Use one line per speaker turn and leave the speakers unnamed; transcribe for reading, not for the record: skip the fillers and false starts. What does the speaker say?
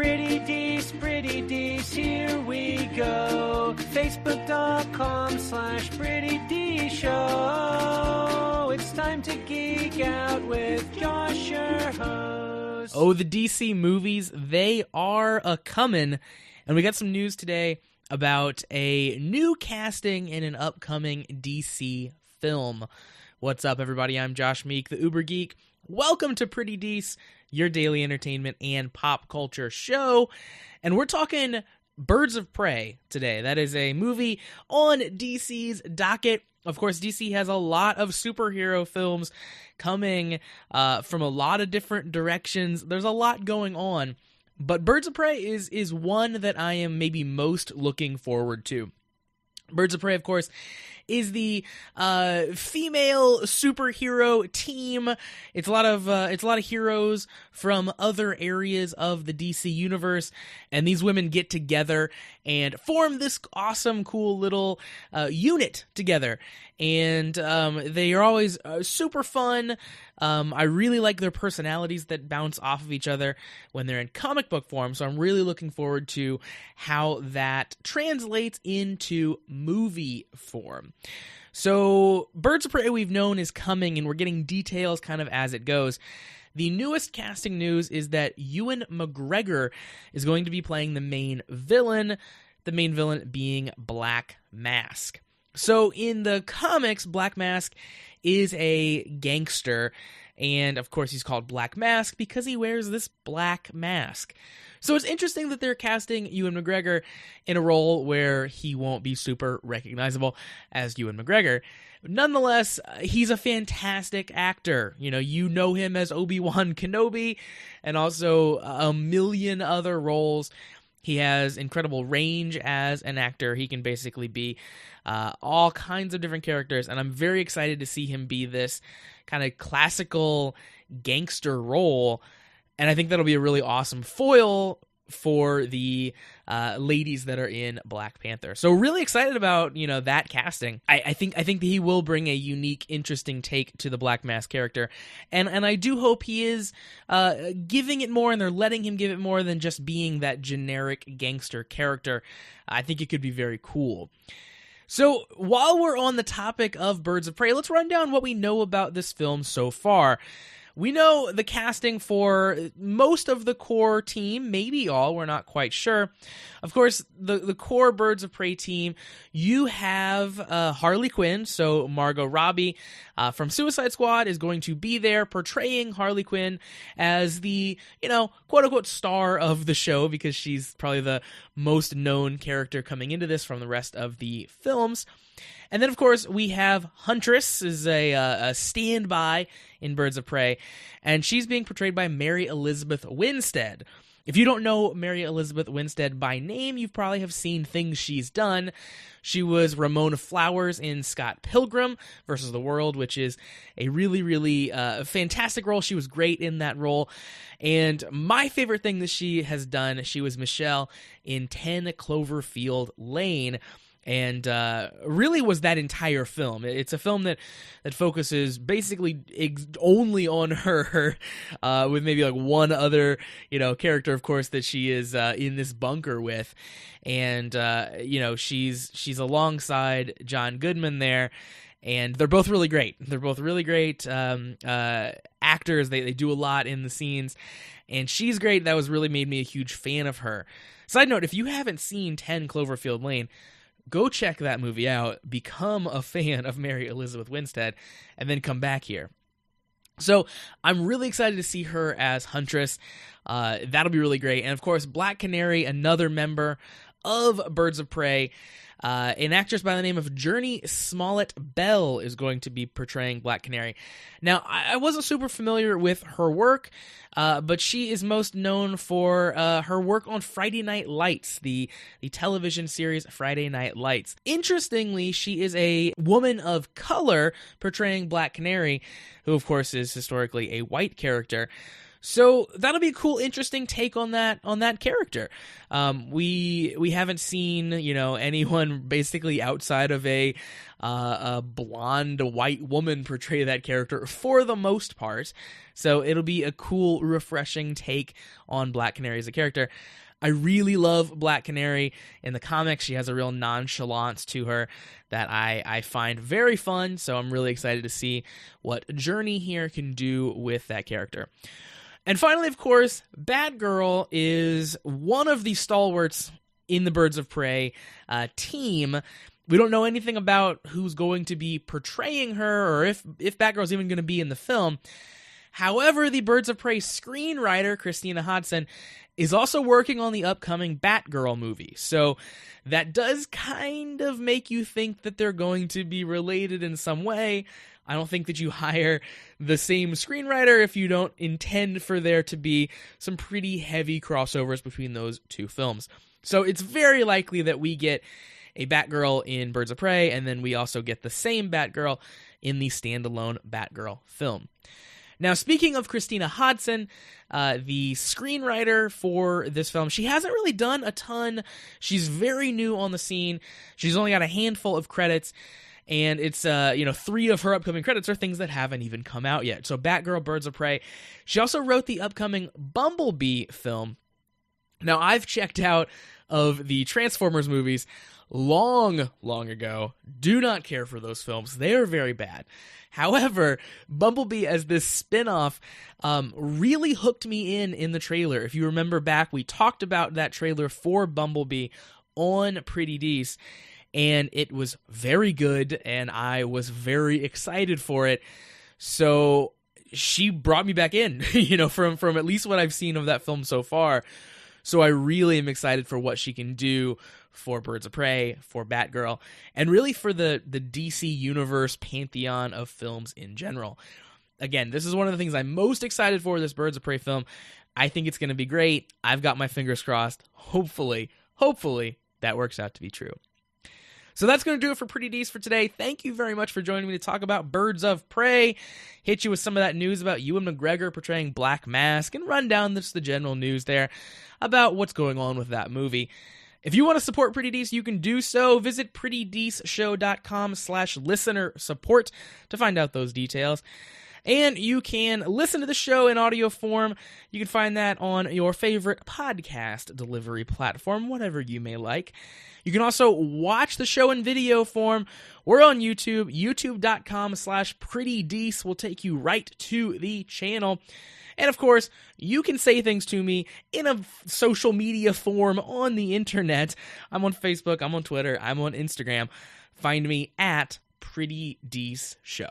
Pretty Dece, here we go. Facebook.com/Pretty Dece Show. It's time to geek out with Josh, your host.
Oh, the DC movies, they are a-comin'. And we got some news today about a new casting in an upcoming DC film. What's up, everybody? I'm Josh Meek, the Uber Geek. Welcome to Pretty Dece, your daily entertainment and pop culture show. And we're talking Birds of Prey today. That is a movie on DC's docket. Of course, DC has a lot of superhero films coming from a lot of different directions. There's a lot going on. But Birds of Prey is one that I am maybe most looking forward to. Birds of Prey, of course, is the female superhero team. It's a lot of heroes from other areas of the DC universe, and these women get together and form this awesome, cool little unit together. And they are always super fun. I really like their personalities that bounce off of each other when they're in comic book form, so I'm really looking forward to how that translates into movie form. So, Birds of Prey we've known is coming, and we're getting details kind of as it goes. The newest casting news is that Ewan McGregor is going to be playing the main villain being Black Mask. So in the comics, Black Mask is a gangster, and of course he's called Black Mask because he wears this black mask. So it's interesting that they're casting Ewan McGregor in a role where he won't be super recognizable as Ewan McGregor. Nonetheless, he's a fantastic actor. You know him as Obi-Wan Kenobi and also a million other roles. He has incredible range as an actor. He can basically be all kinds of different characters, and I'm very excited to see him be this kind of classical gangster role, and I think that'll be a really awesome foil for the ladies that are in Black Panther. So really excited about that casting. I think that he will bring a unique, interesting take to the Black Mask character, and I do hope he is giving it more, and they're letting him give it more than just being that generic gangster character. I think it could be very cool. So while we're on the topic of Birds of Prey, let's run down what we know about this film so far. We know the casting for most of the core team, maybe all, we're not quite sure. Of course, the core Birds of Prey team, you have Harley Quinn, so Margot Robbie from Suicide Squad is going to be there portraying Harley Quinn as the, quote-unquote star of the show, because she's probably the most known character coming into this from the rest of the films. And then, of course, we have Huntress, is a standby in Birds of Prey, and she's being portrayed by Mary Elizabeth Winstead. If you don't know Mary Elizabeth Winstead by name, you probably have seen things she's done. She was Ramona Flowers in Scott Pilgrim vs. the World, which is a really, really fantastic role. She was great in that role. And my favorite thing that she has done, she was Michelle in 10 Cloverfield Lane, and really was that entire film. It's a film that focuses basically only on her, with maybe like one other character, of course, that she is in this bunker with, and she's alongside John Goodman there, and they're both really great. They're both really great actors. They do a lot in the scenes, and she's great. That was really made me a huge fan of her. Side note: if you haven't seen 10 Cloverfield Lane, go check that movie out, become a fan of Mary Elizabeth Winstead, and then come back here. So I'm really excited to see her as Huntress. That'll be really great. And of course, Black Canary, another member of Birds of Prey, an actress by the name of Journey Smollett Bell is going to be portraying Black Canary. Now, I wasn't super familiar with her work, but she is most known for her work on Friday Night Lights, the television series Friday Night Lights. Interestingly, she is a woman of color portraying Black Canary, who of course is historically a white character. So that'll be a cool, interesting take on that character. We haven't seen anyone basically outside of a blonde white woman portray that character for the most part. So it'll be a cool, refreshing take on Black Canary as a character. I really love Black Canary. In the comics, she has a real nonchalance to her that I find very fun, so I'm really excited to see what Journey here can do with that character. And finally, of course, Batgirl is one of the stalwarts in the Birds of Prey team. We don't know anything about who's going to be portraying her or if Batgirl's even going to be in the film. However, the Birds of Prey screenwriter, Christina Hodson, is also working on the upcoming Batgirl movie. So that does kind of make you think that they're going to be related in some way. I don't think that you hire the same screenwriter if you don't intend for there to be some pretty heavy crossovers between those two films. So it's very likely that we get a Batgirl in Birds of Prey, and then we also get the same Batgirl in the standalone Batgirl film. Now, speaking of Christina Hodson, the screenwriter for this film, she hasn't really done a ton. She's very new on the scene. She's only got a handful of credits, and it's 3 of her upcoming credits are things that haven't even come out yet. So Batgirl, Birds of Prey. She also wrote the upcoming Bumblebee film. Now, I've checked out of the Transformers movies long ago. Do not care for those films. They are very bad. However, Bumblebee as this spin-off really hooked me in the trailer. If you remember back, we talked about that trailer for Bumblebee on Pretty Dece, and it was very good, and I was very excited for it. So she brought me back in, from at least what I've seen of that film so far. So I really am excited for what she can do for Birds of Prey, for Batgirl, and really for the DC Universe pantheon of films in general. Again, this is one of the things I'm most excited for, this Birds of Prey film. I think it's going to be great. I've got my fingers crossed. Hopefully, that works out to be true. So that's going to do it for Pretty Dece for today. Thank you very much for joining me to talk about Birds of Prey. Hit you with some of that news about Ewan McGregor portraying Black Mask, and run down just the general news there about what's going on with that movie. If you want to support Pretty Dece, you can do so. Visit prettydeceshow.com/listener support to find out those details. And you can listen to the show in audio form. You can find that on your favorite podcast delivery platform, whatever you may like. You can also watch the show in video form. We're on YouTube. YouTube.com/prettydece will take you right to the channel. And of course, you can say things to me in a social media form on the internet. I'm on Facebook, I'm on Twitter, I'm on Instagram. Find me at Pretty Dece Show.